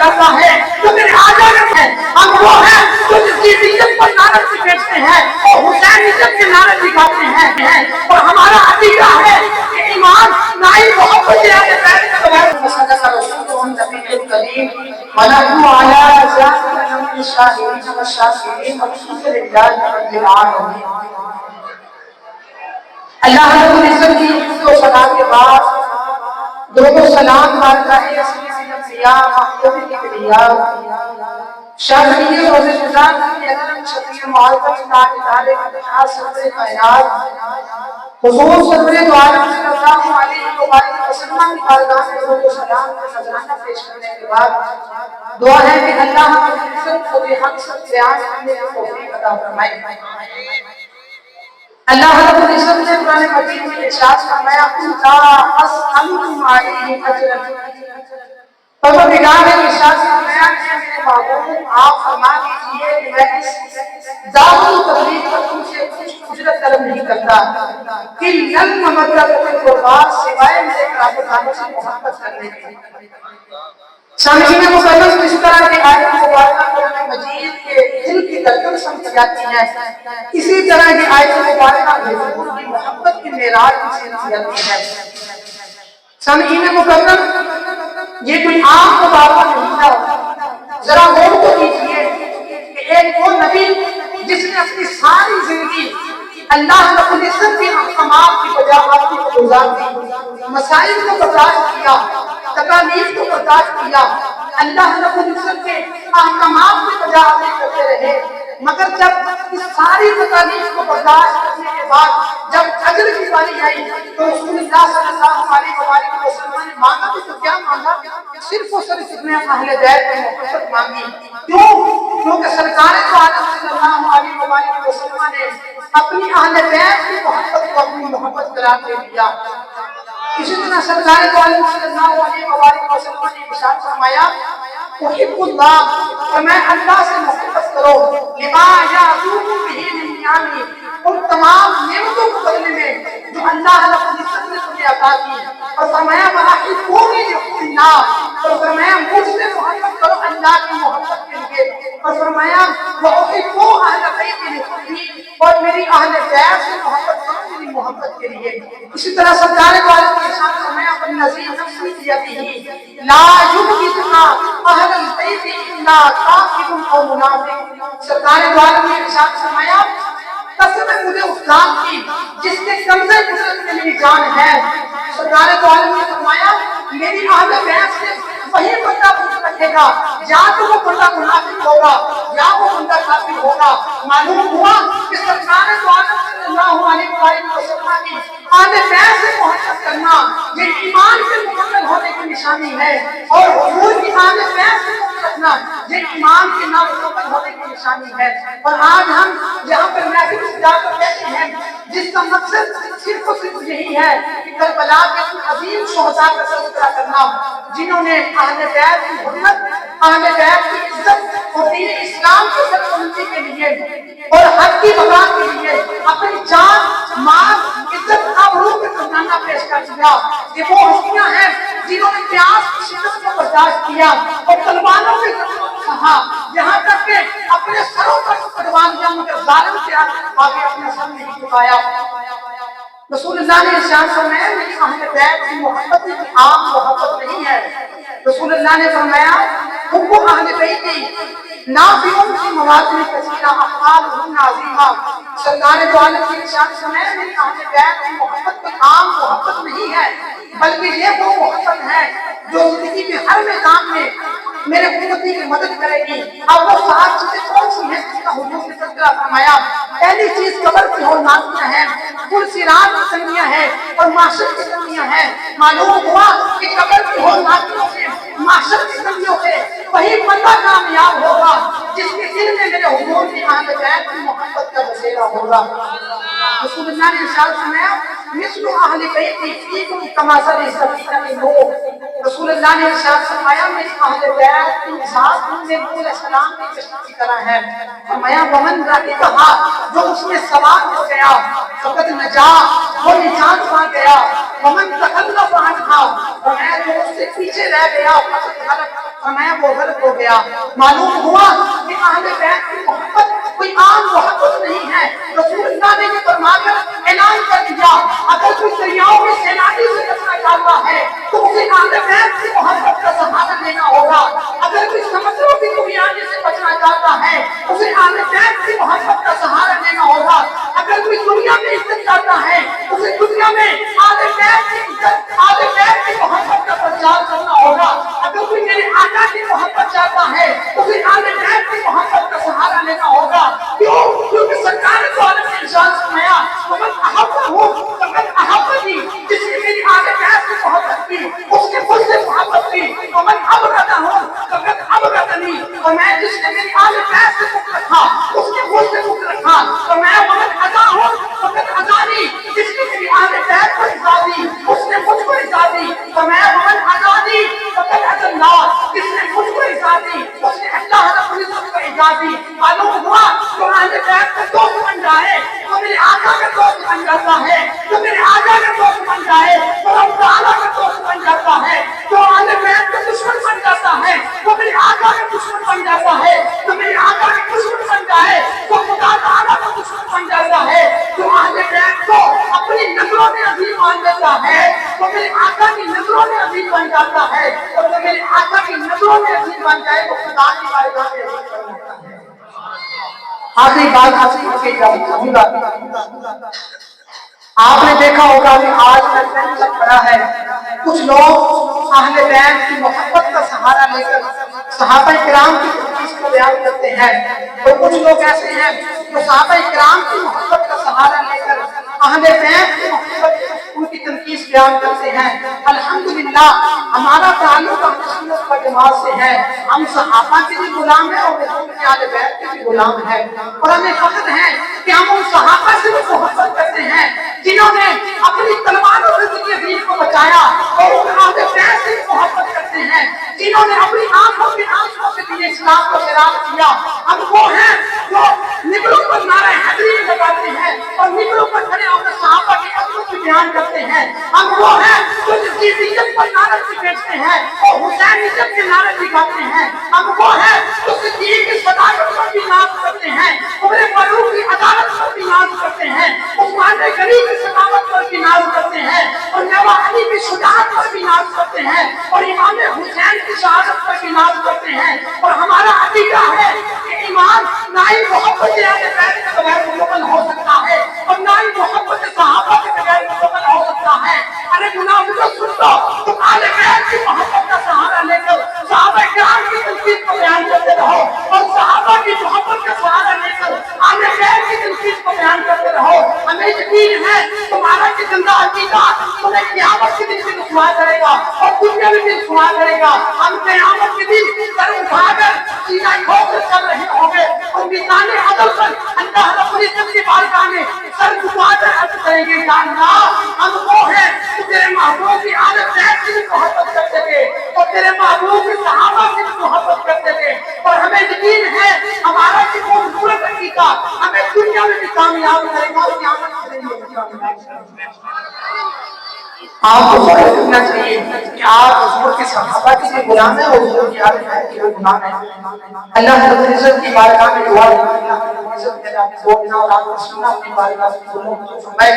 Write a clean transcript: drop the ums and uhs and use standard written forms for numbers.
کرتا ہے جو میرے آزاد ہے، ہم وہ ہیں جو جس کی عزت پر نعرہ لگاتے ہیں اور حسین عزت کے نعرے لگاتے ہیں، اور ہمارا عقیدہ ہے کہ ایمان نہ ہی محبت ہے صدق رسول نبی کریم ونحن على ذلك من الشاهدين والشاكرين والحمد لله رب العالمين۔ اللہ رب العزت کی حمد و ثنا کے بعد درود و سلام بارگاہ اصلی انبیاء محبوب کبریا شافعی روز جزان کی اکرم شفیع معظم تاجدار کائنات سرور کائنات حضور سرور دو عالم صلی اللہ علیہ وآلہ وسلم کی بارگاہ میں درود و سلام کا نذرانہ پیش کرنے کے بعد دعا ہے کہ اللہ رب العزت خود حق سب بیان کرنے کی توفیق عطا فرمائے۔ اللہ رب العزت نے قرآن مجید میں ارشاد فرمایا لا اسألکم علیہ اجرا، پروردگار نے ارشاد فرمایا کہ میرے محبوب آپ فرما دیجئے کہ میں اس دعوت و تبلیغ پر تم سے کچھ اجرت طلب نہیں کرتا کہ لن ممدد القربا سوائے میرے قرابتداروں سے محبت کرنے کے۔ سامعین مکرم اس طرح کے آیت مبارکہ قرآن مجید کے دل کی دھڑکن سمجھ جاتی ہے، اسی طرح کی آیت مبارکہ حضور کی محبت کی معراج کی سمجھ جاتی ہے۔ سامعین مکرم یہ کوئی عام مبارکہ نہیں تھا، ذرا غور تو کیجیے کہ ایک وہ نبی جس نے اپنی ساری زندگی اللہ رب العزت کے احکامات کی وجاہت کو گزار دی، مسائل کو برداشت کیا، تکالیف کو برداشت کیا، اللہ رب العزت کے احکامات کی وجاہت کرتے رہے، مگر جب اس ساری تکالیف کو برداشت کرنے کے بعد جب اجر کی باری آئی تو رسول اللہ صلی اللہ علیہ وآلہ وسلم نے مانگا بھی تو کیا مانگا؟ صرف و صرف اتنے اہل بیت کی محبت مانگی۔ کیوں؟ کیونکہ سرکار دو عالم صلی اللہ علیہ وآلہ وسلم نے اپنی اہل بیت کی محبت کو اپنی محبت قرار دے دیا۔ اسی طرح سرکار دو عالم صلی اللہ علیہ وآلہ وسلم نے ارشاد فرمایا احب اللہ، کہ میں اللہ سے محبت کرو لما یعطوکم بہ من نعمی، ان تمام نعمتوں کو بدلے میں جو اللہ رب العزت نے تمہیں عطا کی، اور فرمایا وَأَحِبُّونِي لِحُبِّ اللَّهِ، اور فرمایا مجھ سے محبت کرو اللہ کی محبت کے لیے، اور فرمایا وَأُحِبُّ أَهْلَ بَيْتِي لِحُبِّي، اور میری اہل بیت سے محبت کرو میری محبت کے لیے۔ اسی طرح سرکار دو عالم کے ساتھ فرمایا وَالَّذِي نَفْسِي بِيَدِهِ لَا يُبْغِضُنَا أَهْلَ الْبَيْتِ إِلَّا كَافِرٌ أَوْ مُنَافِقٌ۔ سرکار دو عالم نے ارشاد فرمایا قسم ہے مجھے اس ذات کی جس کے قبضے قدرت میں میری جان ہے، سرکار دو عالم نے فرمایا میری اہل بیت سے وہی بندہ پوچھ رکھے گا یا تو وہ بندہ منافق ہوگا یا وہ بندہ کافر ہوگا۔ معلوم ہوا کہ سرکار دو عالم صلی اللہ علیہ وآلہ وسلم کی اہل بیت سے محبت کرنا یہ ایمان کے مکمل ہونے کی نشانی ہے، اور حضور کی اہل بیت سے محبت رکھنا یہ ایمان کے نامکمل ہونے کی نشانی ہے۔ اور آج ہم یہاں پر محفل جا کر کہتے ہیں جس کا مقصد صرف و صرف یہی ہے کہ کربلا کے عظیم شہداء کا تذکرہ کرنا جنہوں نے اہل بیت کی حرمت، اہل بیت کی عزت اور دین اسلام کی سربلندی کے لیے اور حق کی بقا کے لیے اپنی جان، مال، عزت، آبرو کا قربانہ پیش کر دیا۔ یہ وہ ہستیاں ہیں جنہوں نے پیاس کی شدت کو برداشت کیا اور تلواروں کے کہا یہاں تک کہ اپنے سروں پر قربان کیا مگر ظالم سے آگے اپنا سر نہیں جھکایا۔ رسول اللہ نے ارشاد فرمایا میری اہل بیت کی محبت کی عام محبت نہیں ہے۔ رسول اللہ نے فرمایا حب اہل بیتی نافع فی مواطن کثیرہ افعالہم عظیمہ۔ سرکار دو عالم کی ارشاد فرمایا میری اہل بیت کی محبت کوئی عام محبت نہیں ہے، بلکہ یہ وہ محبت ہے جو زندگی کے ہر میدان میں میرے امتی کی مدد کرے گی۔ اب وہ سات چیزیں کون سی ہیں جس کا حضور نے تذکرہ فرمایا؟ پہلی چیز قبر کی ہولناکیاں ہیں، پل صراط کی تنگیاں ہیں اور معاشر کی تنگیاں ہیں۔ معلوم ہوا کہ قبر کی ہولناکیوں سے، معاشر کی تنگیوں سے وہی بندہ کامیاب ہوگا جس کے دل میں میرے حضور کی اہل بیت کی محبت کا بسیرا ہوگا۔ رسول اللہ نے ارشاد فرمایا مثل اہل بیتی فیکم کمثل سفینۃ نوح۔ رسول اللہ نے ارشاد فرمایا میری اہل بیت کی مثال نوح علیہ السلام کی کشتی کی طرح ہے۔ فرمایا ومن رکبھا، جو اس میں سوار ہو گیا فقد نجا، وہ نجات پا گیا۔ ومن تخلف عنها فرمایا جو اس سے پیچھے رہ گیا فرمایا وہ غلط ہو گیا۔ معلوم ہوا کہ اہل بیت کی محبت کوئی عام محبت نہیں ہے۔ رسول اللہ نے یہ فرما کر اعلان کر دیا اگر کوئی دریاؤں میں سیلانی سے بچنا چاہتا ہے تو اسے اہل بیت کی محبت کا سہارا لینا ہوگا۔ اگر کوئی سمندروں کی دنیانے سے بچنا چاہتا ہے اسے اہل بیت کی محبت کا سہارا لینا ہوگا۔ اگر کوئی دنیا میں عزت چاہتا ہے اسے دنیا میں اہل بیت کی عزت اہل بیت کی محبت کا پرچار کرنا ہوگا۔ اگر کوئی میرے آقا کی محبت چاہتا ہے اسے اہل بیت کی محبت کا سہارا لینا ہوگا۔ کیوں؟ کیونکہ سرکار نے تو عالم نے ارشاد فرمایا ومن احبہ فقد احبنی، جس نے میری اہل بیت کی محبت کی اس نے مجھ سے محبت کی۔ ومن ابغضہ فقد ابغضنی، اور میں جس نے میری اہل بیت سے بغض رکھا اس نے مجھ سے بغض رکھا۔ اور میں ومن اذاہ فقد اذانی، جس نے میری اہل بیت کو ایذا دی اس نے مجھ کو ایذا دی۔ اور میں ومن اذانی فقد اذى اللہ، جس نے مجھ کو ایذا دی اس نے اللہ رب العزت کو ایذا دی۔ معلوم ہوا جو اہل بیت کا دوست بن جائے تو میرے آقا کا دوست بن جاتا ہے، جو میرے آقا کا دوست بن جائے تو رب تعالیٰ کا دوست بن جاتا ہے۔ جو اہل بیت کا دشمن بن جاتا ہے وہ میرے آقا کا دشمن بن جاتا ہے۔ جو میرے آقا کا دشمن بن جائے تو خدا تعالیٰ کا دشمن بن جاتا ہے۔ جو اہل بیت کو اپنی نظروں میں عزیز مان لیتا ہے وہ میرے آقا کی نظروں میں عزیز بن جاتا ہے، اور جو میرے آقا کی نظروں میں عزیز بن جائے وہ خدا کی بارگاہ میں عزیز بن جاتا ہے۔ آخری بات آپ نے دیکھا ہوگا کہ آج کا چل پڑا ہے، کچھ لوگ اہل بیت کی محبت کا سہارا لے کر صحابہ کرام کی تنقید کو بیان کرتے ہیں، اور کچھ لوگ ایسے ہیں جو صحابہ کرام کی محبت کا سہارا لے کر اہل بیت کی محبت ان کی تنقید بیان کرتے ہیں۔ الحمدللہ ہمارا تعلق اہل سنت و جماعت سے ہے، ہم صحابہ کے بھی غلام ہیں اور اہل بیت کے بھی غلام ہیں، اور ہمیں فخر ہے کہ ہم ان صحابہ سے بھی محبت کرتے ہیں جنہوں نے اپنی تلواروں سے دین کو بچایا، اور ان اہل بیت سے محبت کرتے ہیں جنہوں نے اپنی آنکھوں سے دین اسلام کو شراب کیا۔ ہم وہ ہیں جو نگلوں پر نعرہ حیدری لگاتے ہیں اور نگلوں پر کھڑے ہو کر صحابہ کی عظمت کی بیان کرتے ہیں۔ ہم وہ ہیں جو یزیدیت پر نعرہ لگاتے ہیں اور حسینیت کے نعرے لگاتے ہیں۔ ہم وہ ہیں جو صدیق کی صداقت پر بھی ناز کرتے ہیں، عمر فاروق کی عدالت پر بھی ناز کرتے ہیں، عثمان غنی کی سخاوت پر بھی ناز کرتے ہیں، اور نوا علی کی شجاعت پر بھی ناز کرتے ہیں، اور امام حسین کی شہادت پر بھی ناز کرتے ہیں۔ اور ہمارا عقیدہ ہے کہ ایمان نہ ہی محبت اہل بیت کے بغیر مکمل ہو سکتا ہے اور نہ ہی محبت صحابہ کے بغیر مکمل ہو سکتا ہے۔ ارے منافقوں سن لو، تم اہل بیت کی محبت کا سہارا لے کر صحابہ کرام کی تنقید کو بیان کرتے رہو، اور صحابہ کی محبت کا سہارا لے کر اہل بیت کی تنقید کو بیان کرتے رہو۔ ہمیں یقین ہے تمہارا یہ زندہ عقیدہ تمہیں قیامت کے دن بھی رسوا کرے گا اور دنیا میں بھی رسوا کرے گا۔ ہم قیامت کے دن سر اٹھا کر سینہ کھول کر چل رہے ہوں گے اور میزان عدل پر اللہ رب العزت کی بارگاہ میں سر جھکا کر عرض کریں گے یا اللہ ہم وہ ہیں جو تیرے محبوب کی اہل بیت سے بھی محبت کرتے تھے اور تیرے محبوب کی صحابہ سے بھی محبت کرتے تھے، اور ہمیں یقین ہے ہمارا یہ خوبصورت عقیدہ ہمیں دنیا میں بھی کامیاب کرے گا اور قیامت کے دن بھی کامیاب کرے گا۔ آپ کو فکر کرنا چاہیے کہ آپ حضور کے صحابہ کے بھی غلام ہیں اور حضور کی اہل بیت کے بھی غلام ہیں۔ اللہ رب العزت کی بارگاہ میں دعا ہے اللہ رب العزت میرے آپ کو اور آپ کو سننا اپنی بارگاہ سے فرمائے۔